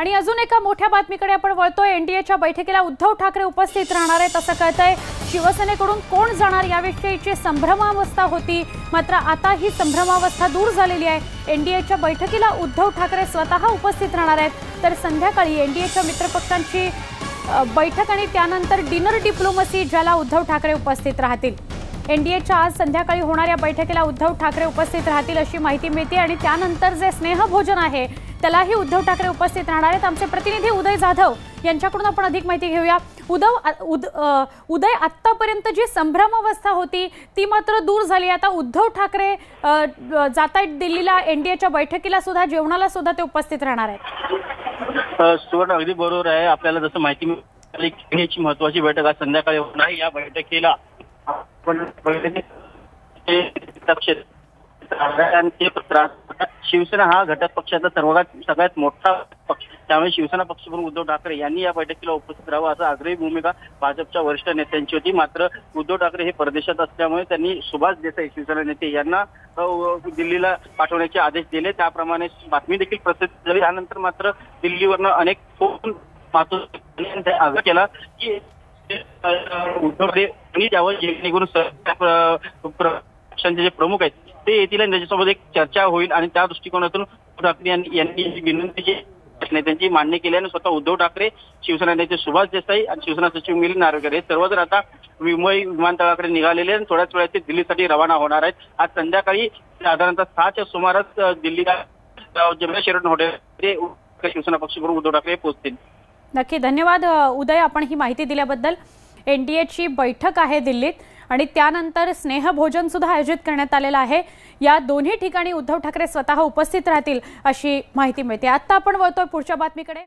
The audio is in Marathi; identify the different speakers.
Speaker 1: आणि अजून एका मोठ्या बातमीकडे आपण वळतोय। एनडीएच्या बैठकीला उद्धव ठाकरे उपस्थित राहणार आहेत असं कळतंय। शिवसेनेकडून कोण जाणार याविषयीची संभ्रमावस्था होती, मात्र आता ही संभ्रमावस्था दूर झालेली आहे। एनडीएच्या बैठकीला उद्धव ठाकरे स्वतः उपस्थित राहणार आहेत। तर संध्याकाळी एनडीएच्या मित्रपक्षांची बैठक आणि त्यानंतर डिनर डिप्लोमसी ज्याला उद्धव ठाकरे उपस्थित राहतील। एनडीएच्या आज संध्याकाळी होणाऱ्या बैठकीला उद्धव ठाकरे उपस्थित राहतील अशी माहिती मिळते आणि त्यानंतर जे स्नेहभोजन आहे त्यालाही उद्धव ठाकरे उपस्थित राहणार आहेत। आमचे प्रतिनिधी उदय जाधव यांच्याकडून आपण अधिक माहिती घेऊया। उदय, आत्तापर्यंत जी संभ्रमावस्था होती ती मात्र दूर झाली। आता उद्धव ठाकरे जात आहेत दिल्लीला, एनडीएच्या बैठकीला सुद्धा, जेवणाला सुद्धा ते उपस्थित राहणार आहेत।
Speaker 2: सुवर्ण, अगदी बरोबर आहे। आपल्याला जसं माहिती मिळाली महत्वाची बैठक आज संध्याकाळी होणार आहे। या बैठकीला आपण शिवसेना हा घटक पक्षाचा सगळ्यात मोठा पक्ष, त्यामुळे शिवसेना पक्षप्रमुख उद्धव ठाकरे यांनी या बैठकीला उपस्थित राहावं असं आग्रही भूमिका भाजपच्या वरिष्ठ नेत्यांची होती। मात्र उद्धव ठाकरे हे परदेशात असल्यामुळे त्यांनी सुभाष देसाई शिवसेना नेते यांना दिल्लीला पाठवण्याचे आदेश दिले। त्याप्रमाणे बातमी देखील प्रसिद्ध झाली। त्यानंतर मात्र दिल्लीवरनं अनेक फोन आग्रह केला की उद्धव ठाकरे त्यावर जेणेकरून पक्षांचे जे प्रमुख आहेत ते येतील आणि त्याच्यासोबत एक चर्चा होईल आणि त्या दृष्टिकोनातून उद्धव ठाकरे यांनी विनंती जी नेत्यांची मान्य केली आणि स्वतः उद्धव ठाकरे, शिवसेना नेते सुभाष देसाई आणि शिवसेना सचिव मिलिंद नार्वेकर हे सर्वजण आता मुंबई विमानतळाकडे निघालेले आणि थोड्याच वेळात ते दिल्लीसाठी रवाना होणार आहेत। आज संध्याकाळी साधारणतः 6च्या सुमारास दिल्लीला शेरटन हॉटेल ते शिवसेना पक्षप्रमुख उद्धव ठाकरे पोहोचतील।
Speaker 1: नक्की, धन्यवाद उदय, आपण ही माहिती दिल्याबद्दल। एनडीएची बैठक आहे दिल्लीत आणि त्यानंतर स्नेहभोजन सुद्धा आयोजित करण्यात आलेलं आहे। या दोन्ही ठिकाणी उद्धव ठाकरे स्वतः उपस्थित राहतील अशी माहिती मिळते। आता आपण वळतोय पुढच्या बातमीकडे।